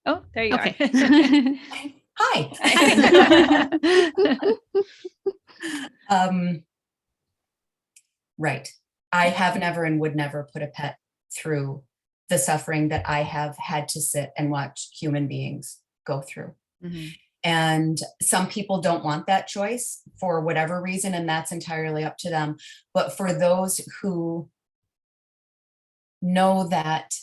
Oh, there you Okay. are. Hi. Right. I have never and would never put a pet through the suffering that I have had to sit and watch human beings go through. Mhm. And some people don't want that choice for whatever reason, and that's entirely up to them. But for those who know that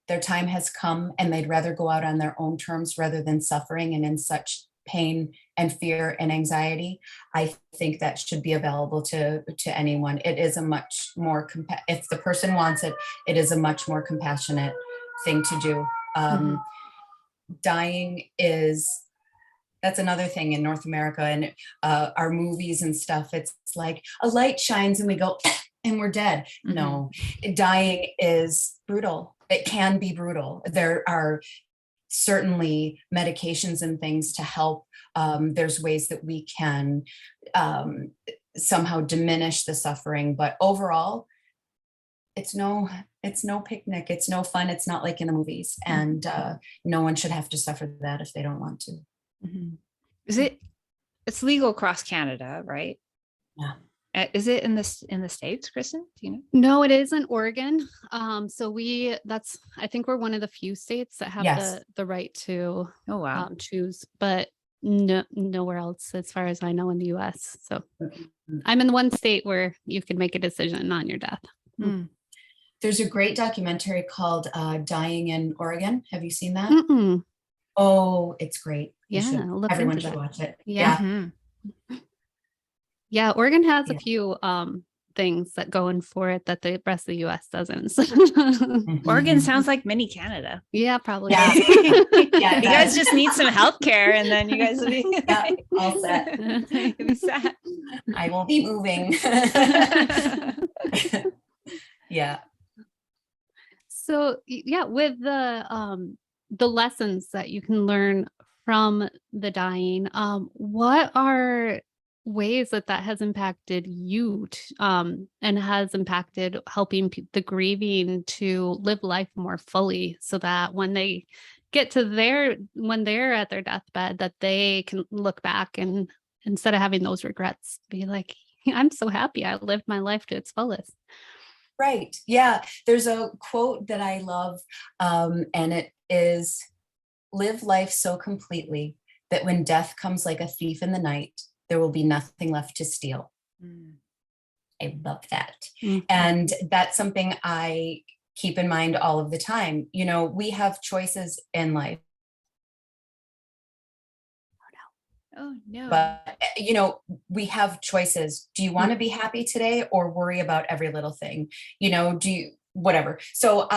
their time has come and they'd rather go out on their own terms rather than suffering and in such pain and fear and anxiety, I think that should be available to anyone. It is a much more, if the person wants it, it is a much more compassionate thing to do. Dying is, that's another thing in North America and our movies and stuff. It's like a light shines and we go and we're dead. No, dying is brutal. It can be brutal. There are certainly medications and things to help. There's ways that we can somehow diminish the suffering, but overall, it's no picnic. It's no fun. It's not like in the movies, and no one should have to suffer that if they don't want to. Is it's legal across Canada, right? Yeah. Is it in the States, Kristen? Do you know? No, it is in Oregon. So I think we're one of the few states that have Yes. the right to Oh, wow. choose, but nowhere else as far as I know in the US. So Mhm. I'm in the one state where you can make a decision on your death. There's a great documentary called Dying in Oregon. Have you seen that? Mm-mm. Oh, it's great. Yeah, I'll look Everyone into should that. watch it. Yeah. Yeah, Oregon has a Yeah. few things that go in for it that the rest of the US doesn't. Oregon sounds like mini Canada. Yeah, probably. Yeah. You guys just need some healthcare, and then you guys will be all set. You'll be set. I will be moving. Yeah. So yeah, with the lessons that you can learn from the dying, what are ways that has impacted you and has impacted helping the grieving to live life more fully so that when they get to when they're at their deathbed, that they can look back and instead of having those regrets, be like, I'm so happy I lived my life to its fullest. Right. Yeah. There's a quote that I love, and it is, live life so completely that when death comes like a thief in the night, there will be nothing left to steal. I love that. And that's something I keep in mind all of the time. You know, we have choices in life. Oh no. But, you know, we have choices. Do you want to be happy today or worry about every little thing? You know, whatever. So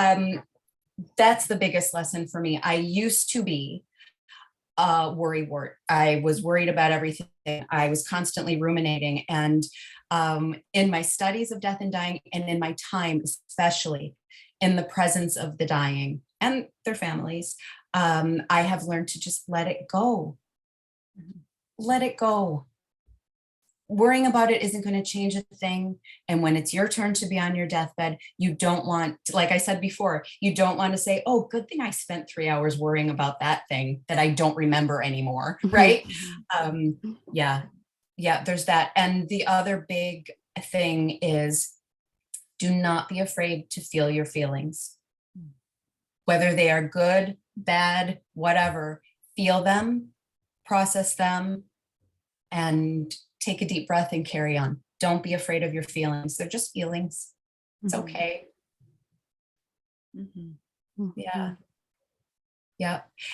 that's the biggest lesson for me. I used to be a worrywart. I was worried about everything. I was constantly ruminating. And in my studies of death and dying, and in my time, especially in the presence of the dying and their families, I have learned to just let it go. Let it go. worrying about it isn't going to change a thing. And when it's your turn to be on your deathbed, you don't want, like I said before, you don't want to say, oh, good thing I spent 3 hours worrying about that thing that I don't remember anymore. Right. Yeah. There's that. And the other big thing is, do not be afraid to feel your feelings, whether they are good, bad, whatever. Feel them, process them, and take a deep breath and carry on. Don't be afraid of your feelings. They're just feelings. It's okay. Yeah.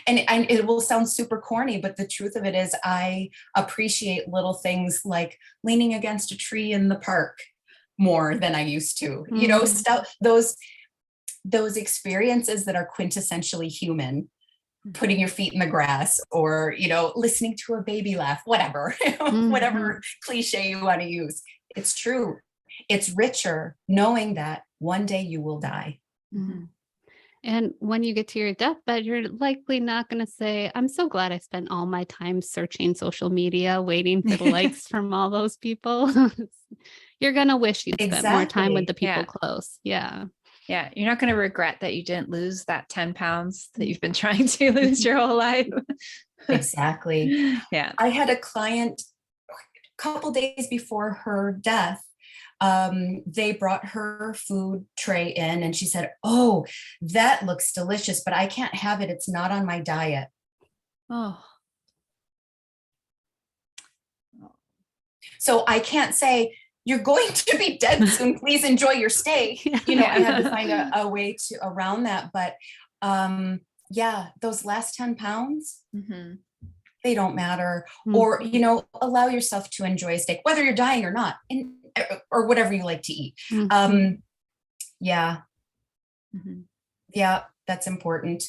And it will sound super corny, but the truth of it is I appreciate little things like leaning against a tree in the park more than I used to. You know, stuff, those experiences that are quintessentially human, putting your feet in the grass, or, you know, listening to a baby laugh, whatever, whatever cliche you want to use. It's true. It's richer knowing that one day you will die. And when you get to your deathbed, you're likely not going to say, I'm so glad I spent all my time searching social media, waiting for the likes from all those people. You're going to wish you'd spent more time with the people close. Yeah. Yeah, you're not going to regret that you didn't lose that 10 pounds that you've been trying to lose your whole life. Exactly. Yeah. I had a client a couple days before her death. They brought her food tray in and she said, oh, that looks delicious, but I can't have it. It's not on my diet. Oh. So I can't say, you're going to be dead soon. Please enjoy your stay. You know, I had to find a way to around that. But those last 10 pounds, they don't matter. Or, you know, allow yourself to enjoy a steak, whether you're dying or not, or whatever you like to eat. Yeah, that's important.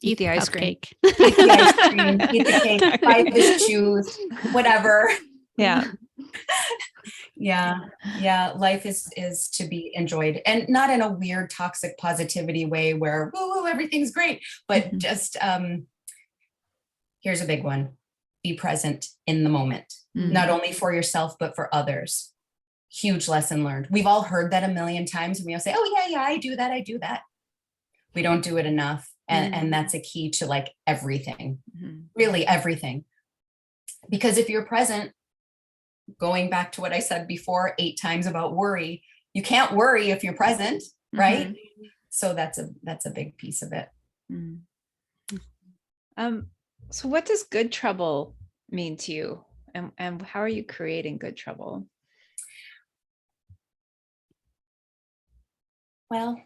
Eat the ice cream. Eat the ice cream, eat the cake, buy the shoes, whatever. Life is to be enjoyed, and not in a weird toxic positivity way where woo, everything's great, but just here's a big one: be present in the moment, not only for yourself but for others. Huge lesson learned. We've all heard that a million times, and we all say, oh yeah, I do that. We don't do it enough, and that's a key to like everything, really everything. Because if you're present, going back to what I said before 8 times about worry, you can't worry if you're present, right? So that's a big piece of it. So what does good trouble mean to you, and how are you creating good trouble? Well,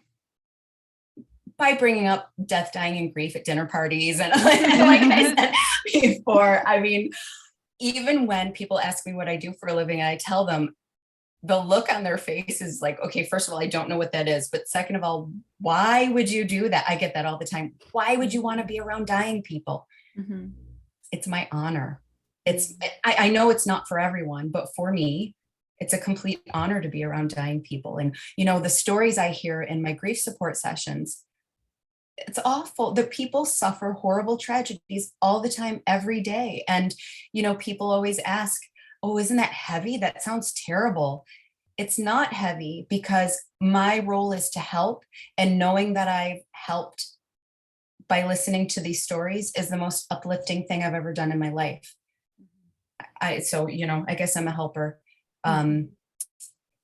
by bringing up death, dying, and grief at dinner parties, and like I said before, I mean, even when people ask me what I do for a living, I tell them, the look on their face is like, okay, first of all, I don't know what that is. But second of all, why would you do that? I get that all the time. Why would you want to be around dying people? It's my honor. I know it's not for everyone, but for me, it's a complete honor to be around dying people. And, you know, the stories I hear in my grief support sessions, it's awful. The people suffer horrible tragedies all the time, every day. And, you know, people always ask, oh, isn't that heavy? That sounds terrible. It's not heavy, because my role is to help, and knowing that I've helped by listening to these stories is the most uplifting thing I've ever done in my life. So, you know, I guess I'm a helper.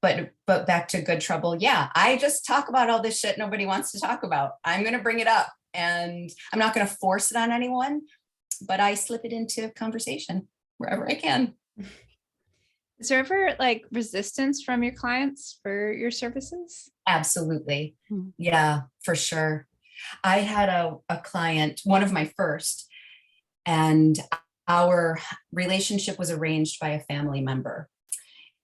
But back to good trouble. Yeah, I just talk about all this shit nobody wants to talk about. I'm going to bring it up, and I'm not going to force it on anyone, but I slip it into conversation wherever I can. Is there ever like resistance from your clients for your services? Absolutely. Yeah, for sure. I had a client, one of my first, and our relationship was arranged by a family member.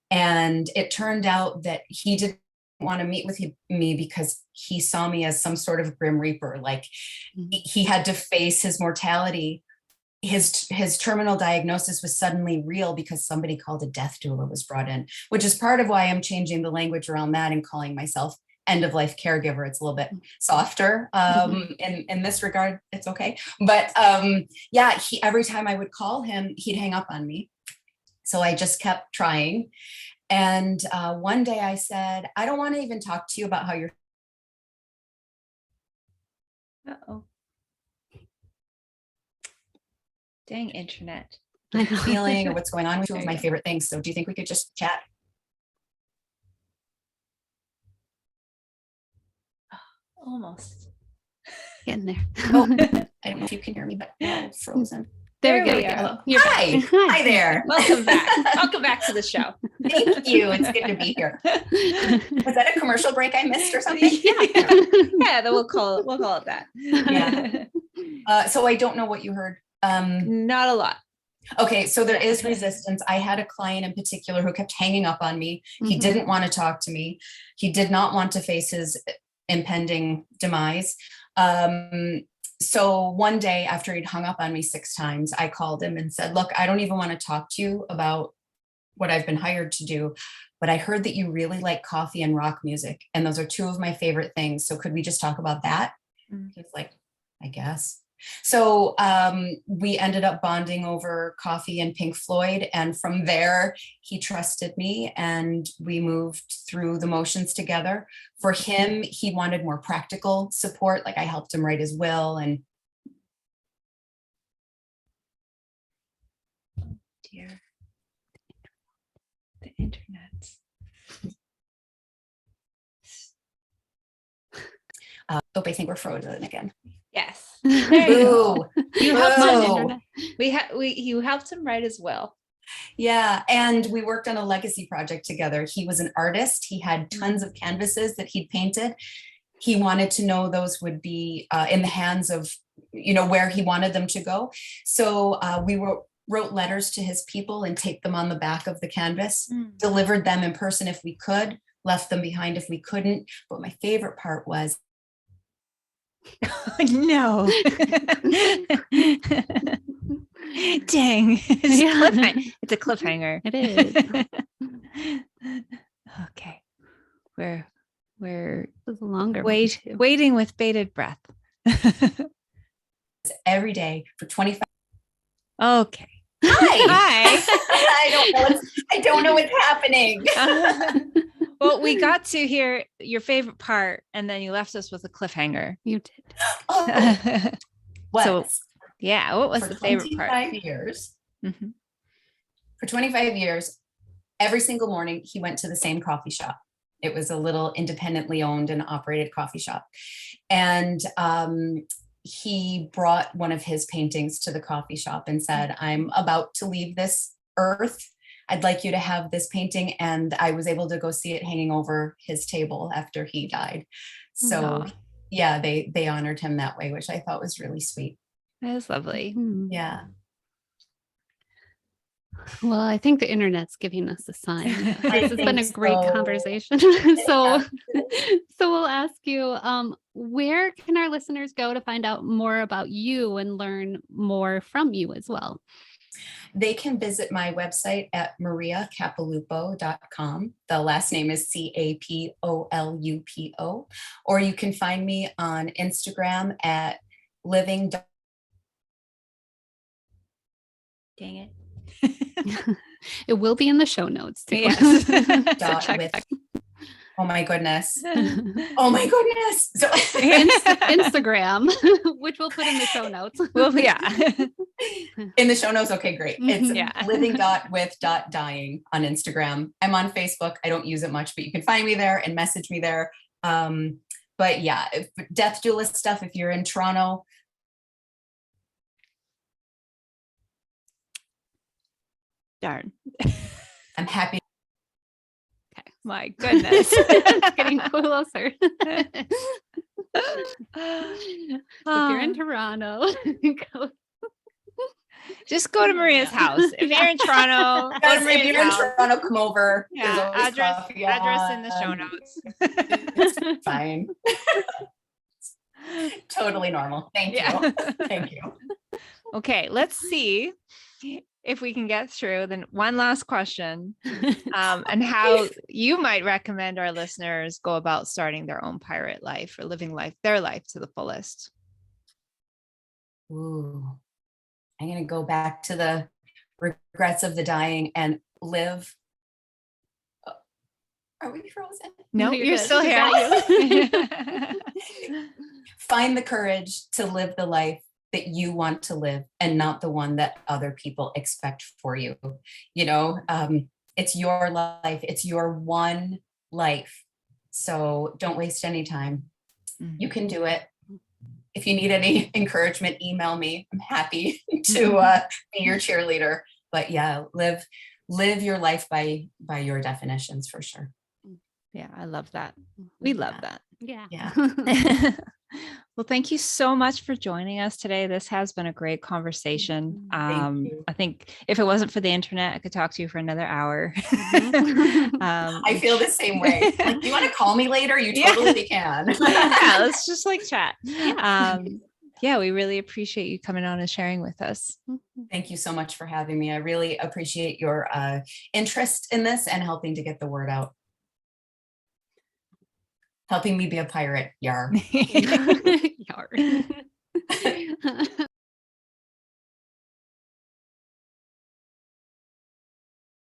And it turned out that he didn't want to meet with me because he saw me as some sort of grim reaper. Like he had to face his mortality. His terminal diagnosis was suddenly real because somebody called a death doula was brought in, which is part of why I'm changing the language around that and calling myself end-of-life caregiver. It's a little bit softer. In this regard, it's okay. But every time I would call him, he'd hang up on me. So I just kept trying. And one day I said, I don't want to even talk to you about how you're Uh-oh. Dang internet. feeling or what's going on with two of There my you go. favorite things. So do you think we could just chat? Almost. Getting there. Oh, I don't know if you can hear me, but we're all frozen. There we There go. we go. You're Hi. back. Hi there. Welcome back. Welcome back to the show. Thank you. It's good to be here. Was that a commercial break I missed or something? Yeah, then we'll call it that. Yeah. So I don't know what you heard. Not a lot. Okay, so there is resistance. I had a client in particular who kept hanging up on me. He didn't want to talk to me. He did not want to face his impending demise. So one day after he'd hung up on me 6 times, I called him and said, look, I don't even want to talk to you about what I've been hired to do, but I heard that you really like coffee and rock music. And those are 2 of my favorite things. So could we just talk about that? He's like, I guess. So we ended up bonding over coffee and Pink Floyd. And from there, he trusted me and we moved through the motions together. For him, he wanted more practical support. Like I helped him write his will and. Dear. The internet. Oh, I think we're frozen again. Yes. There you go. Boo. You helped Boo. him. You helped him write his will. Yeah, and we worked on a legacy project together. He was an artist. He had tons of canvases that he'd painted. He wanted to know those would be in the hands of, where he wanted them to go. So we wrote letters to his people and taped them on the back of the canvas, delivered them in person if we could, left them behind if we couldn't. But my favorite part was, no. Dang. It's a cliffhanger. It is. Okay. We're This is longer. waiting with bated breath. every day for 25. Okay. Hi. Hi. I don't know what's happening. Well, we got to hear your favorite part, and then you left us with a cliffhanger. You did. Oh, what? So, yeah, what was the favorite part? 25 years. For 25 years, every single morning he went to the same coffee shop. It was a little independently owned and operated coffee shop. And he brought one of his paintings to the coffee shop and said, I'm about to leave this earth. I'd like you to have this painting. And I was able to go see it hanging over his table after he died. So yeah, they honored him that way, which I thought was really sweet. That is lovely. Yeah. Well, I think the internet's giving us a sign. This has been a great so. conversation. So we'll ask you, where can our listeners go to find out more about you and learn more from you as well? They can visit my website at mariacapolupo.com. The last name is Capolupo. Or you can find me on Instagram at living. Dang it. It will be in the show notes too. Yes. Oh my goodness. Oh my goodness. So Instagram, which we'll put in the show notes. Well, yeah. In the show notes. Okay, great. It's Yeah. living.with.dying on Instagram. I'm on Facebook. I don't use it much, but you can find me there and message me there. But yeah, death doula stuff, if you're in Toronto. Darn. I'm happy. My goodness. It's getting closer. If you're in Toronto, go. Just go to Maria's house. If you're in Toronto, go to Guys, if Maria's you're in house. Toronto, come over. There's Yeah, always address coffee in the show on. notes. It's fine. Totally normal. Thank you. Thank you. Okay, let's see if we can get through then one last question, and how you might recommend our listeners go about starting their own pirate life or living their life to the fullest. Ooh, I'm going to go back to the regrets of the dying, and live. Are we frozen? No, you're good. still We here. got Find the courage to live the life that you want to live and not the one that other people expect for you. It's your life. It's your one life. So don't waste any time. You can do it. If you need any encouragement, email me. I'm happy to be your cheerleader. But yeah, live your life by your definitions, for sure. Yeah, I love that. We love that. Yeah. Well, thank you so much for joining us today. This has been a great conversation. Thank you. I think if it wasn't for the internet, I could talk to you for another hour. I feel the same way. Like, you want to call me later? You totally can. Yeah, let's just like chat. Yeah, we really appreciate you coming on and sharing with us. Thank you so much for having me. I really appreciate your interest in this and helping to get the word out. Helping me be a pirate. Yar. Yar.